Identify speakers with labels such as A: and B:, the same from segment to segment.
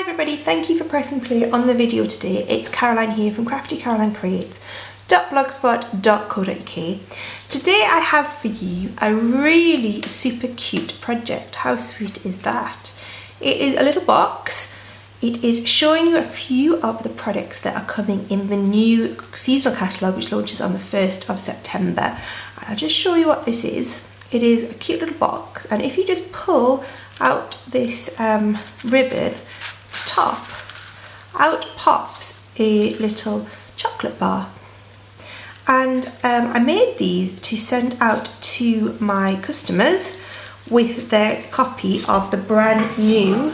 A: everybody, thank you for pressing play on the video today. It's Caroline here from craftycarolinecreates.blogspot.co.uk. Today I have for you a really super cute project. How sweet is that? It is a little box. It is showing you a few of the products that are coming in the new seasonal catalogue, which launches on the 1st of September. I'll just show you what this is. It is a cute little box, and if you just pull out this ribbon top, out pops a little chocolate bar. And I made these to send out to my customers with their copy of the brand new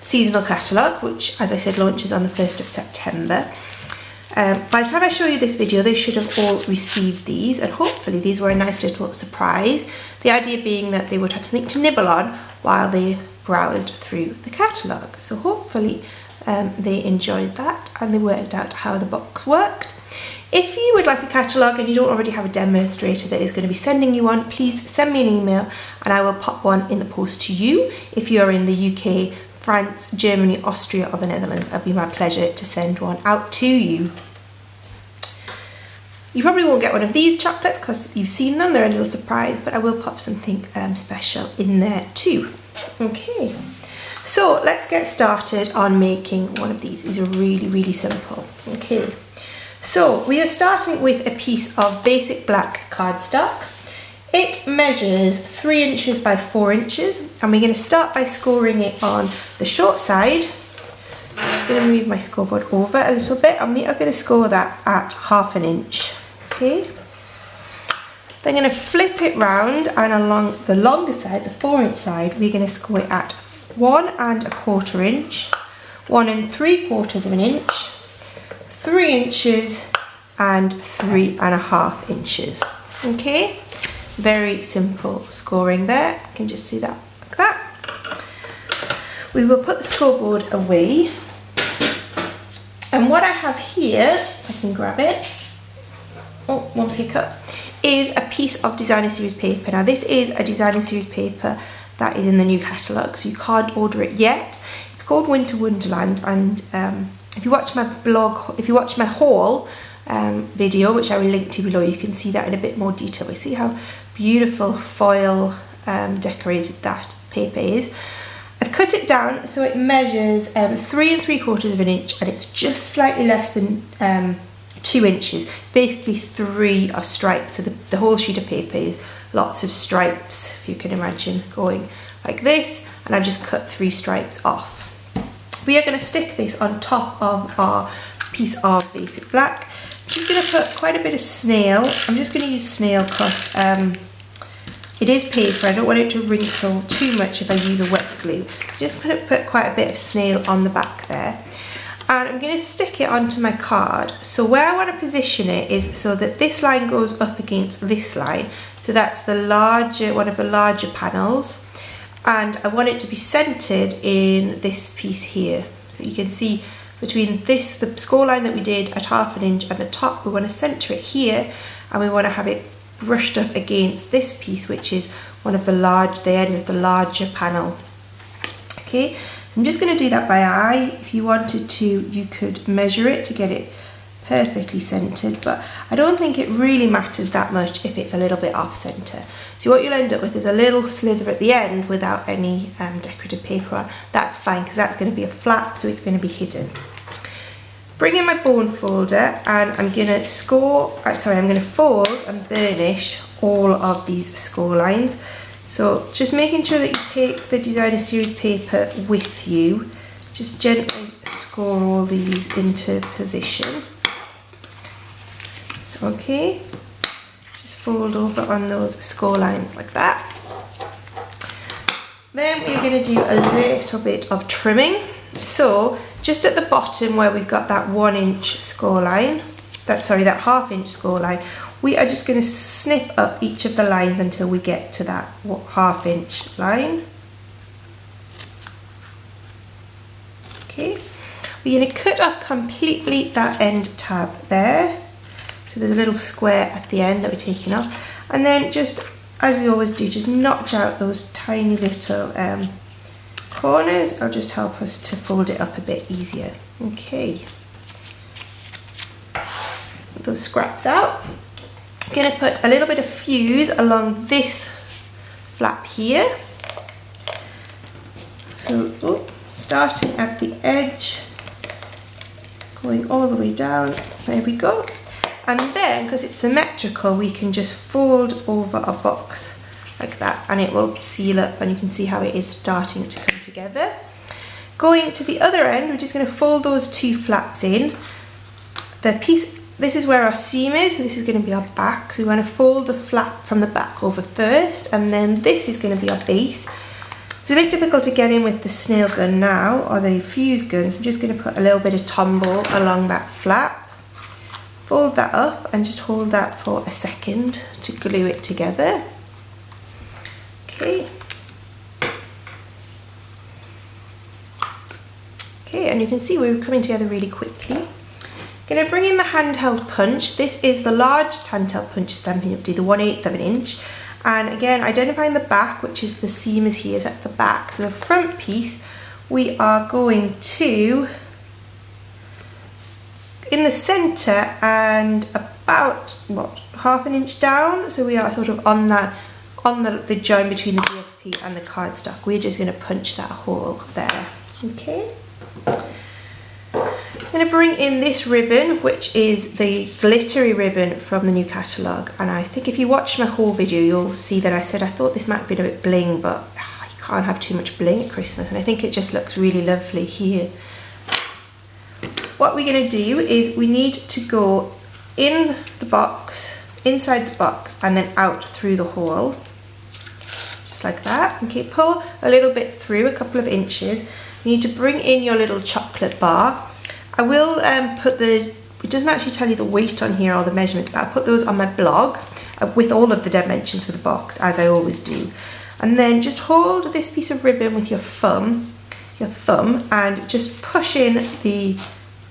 A: seasonal catalogue, which, as I said, launches on the 1st of September. By the time I show you this video, they should have all received these, and hopefully these were a nice little surprise. The idea being that they would have something to nibble on while they browsed through the catalogue. So hopefully they enjoyed that and they worked out how the box worked. If you would like a catalogue and you don't already have a demonstrator that is going to be sending you one, please send me an email and I will pop one in the post to you. If you are in the UK, France, Germany, Austria or the Netherlands, it'll be my pleasure to send one out to you. You probably won't get one of these chocolates because you've seen them, they're a little surprise, but I will pop something special in there too. Okay, so let's get started on making one of these. These are really simple. Okay, so we are starting with a piece of basic black cardstock. It measures 3 inches by 4 inches, and we're going to start by scoring it on the short side. I'm just going to move my scoreboard over a little bit, and we are going to score that at 1/2 inch. Okay, then I'm going to flip it round, and along the longer side, the 4-inch side, we're going to score it at 1 1/4 inch, 1 3/4 inch, 3 inches, and 3 1/2 inches. Okay, very simple scoring there. You can just see that like that. We will put the scoreboard away, and what I have here, if I can grab it, oh, one pickup, is a piece of designer series paper. Now this is a designer series paper that is in the new catalogue, so you can't order it yet. It's called Winter Wonderland, and if you watch my blog, if you watch my haul video, which I will link to below, you can see that in a bit more detail. We see how beautiful foil decorated that paper is. I've cut it down so it measures 3 3/4 inch, and it's just slightly less than 2 inches. It's basically 3 stripes, so the whole sheet of paper is lots of stripes, if you can imagine, going like this, and I've just cut 3 stripes off. We are going to stick this on top of our piece of basic black. I'm just going to put quite a bit of snail. I'm just going to use snail because it is paper. I don't want it to wrinkle too much if I use a wet glue. Just going to put quite a bit of snail on the back there. And I'm going to stick it onto my card. So where I want to position it is so that this line goes up against this line. So that's the larger, one of the larger panels. And I want it to be centered in this piece here. So you can see between this, the score line that we did at 1/2 inch at the top, we want to center it here, and we want to have it brushed up against this piece, which is one of the the end of the larger panel. Okay, I'm just going to do that by eye. If you wanted to, you could measure it to get it perfectly centered, but I don't think it really matters that much if it's a little bit off center. So what you'll end up with is a little slither at the end without any decorative paper on. That's fine because that's going to be a flap, so it's going to be hidden. Bring in my bone folder, and I'm going to I'm going to fold and burnish all of these score lines. So just making sure that you take the designer series paper with you. Just gently score all these into position. Okay, just fold over on those score lines like that. Then we're going to do a little bit of trimming. So just at the bottom where we've got that 1 inch score line, that 1/2 inch score line, we are just going to snip up each of the lines until we get to that 1/2 inch line. Okay, we're going to cut off completely that end tab there. So there's a little square at the end that we're taking off, and then just as we always do, just notch out those tiny little corners, it'll just help us to fold it up a bit easier. Okay. Put those scraps out. I'm going to put a little bit of fuse along this flap here. So starting at the edge, going all the way down, there we go. And then, because it's symmetrical, we can just fold over a box like that and it will seal up, and you can see how it is starting to come together. Going to the other end, we're just going to fold those two flaps in. This is where our seam is, so this is going to be our back, so we want to fold the flap from the back over first, and then this is going to be our base. It's a bit difficult to get in with the snail gun now, or the fuse gun, so I'm just going to put a little bit of Tombow along that flap, fold that up and just hold that for a second to glue it together. Okay. Okay, and you can see we're coming together really quickly. Going to bring in the handheld punch. This is the largest handheld punch Stampin' Up! Do, the 1/8 of an inch. And again, identifying the back, which is the seam is here, is at the back. So the front piece, we are going to, in the centre and about, what, 1/2 inch down. So we are sort of on the join between the DSP and the cardstock. We're just going to punch that hole there. Okay. I'm going to bring in this ribbon, which is the glittery ribbon from the new catalogue, and I think if you watch my haul video you'll see that I said I thought this might have been a bit bling, but you can't have too much bling at Christmas, and I think it just looks really lovely here. What we're going to do is we need to go in the box, inside the box, and then out through the hole, just like that. Okay, pull a little bit through, a couple of inches. You need to bring in your little chocolate bar. I will put it doesn't actually tell you the weight on here or the measurements, but I'll put those on my blog with all of the dimensions for the box, as I always do. And then just hold this piece of ribbon with your thumb, and just push in the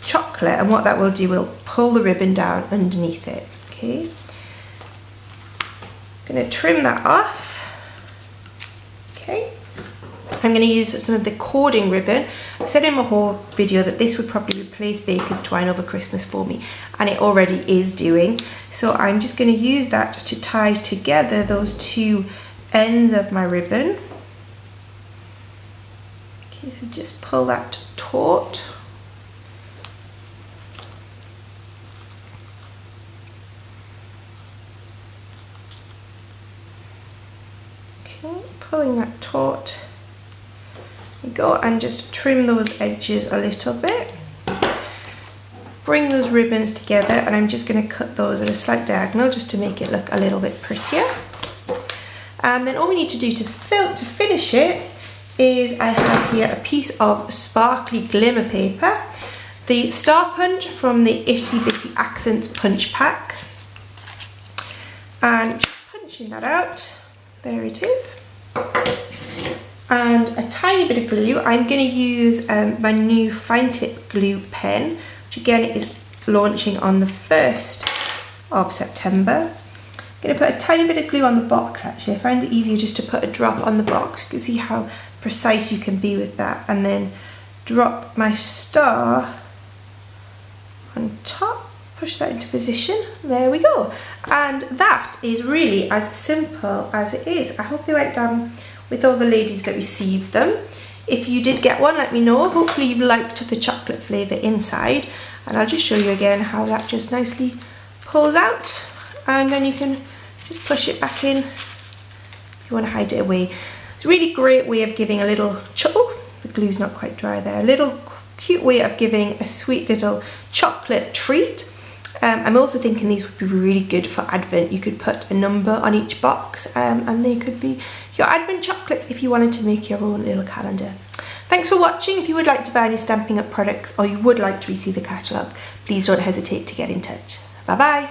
A: chocolate, and what that will do will pull the ribbon down underneath it. Okay. I'm going to trim that off. Okay. I'm going to use some of the cording ribbon. I said in my haul video that this would probably replace Baker's Twine over Christmas for me, and it already is doing. So I'm just going to use that to tie together those two ends of my ribbon. Okay, so just pull that taut. Okay, pulling that taut. Go and just trim those edges a little bit. Bring those ribbons together, and I'm just going to cut those at a slight diagonal just to make it look a little bit prettier. And then all we need to do to finish it is I have here a piece of sparkly glimmer paper, the Star Punch from the Itty Bitty Accents Punch Pack, and just punching that out. There it is. And a tiny bit of glue. I'm going to use my new fine tip glue pen, which again is launching on the 1st of September. I'm going to put a tiny bit of glue on the box actually. I find it easier just to put a drop on the box. You can see how precise you can be with that. And then drop my star on top, push that into position. There we go. And that is really as simple as it is. I hope they went down with all the ladies that received them. If you did get one, let me know. Hopefully you liked the chocolate flavour inside, and I'll just show you again how that just nicely pulls out, and then you can just push it back in if you want to hide it away. It's a really great way of giving a little, oh, the glue's not quite dry there, a little cute way of giving a sweet little chocolate treat. I'm also thinking these would be really good for Advent. You could put a number on each box, and they could be your Advent chocolates if you wanted to make your own little calendar. Thanks for watching. If you would like to buy any Stampin' Up! Products, or you would like to receive a catalogue, please don't hesitate to get in touch. Bye bye.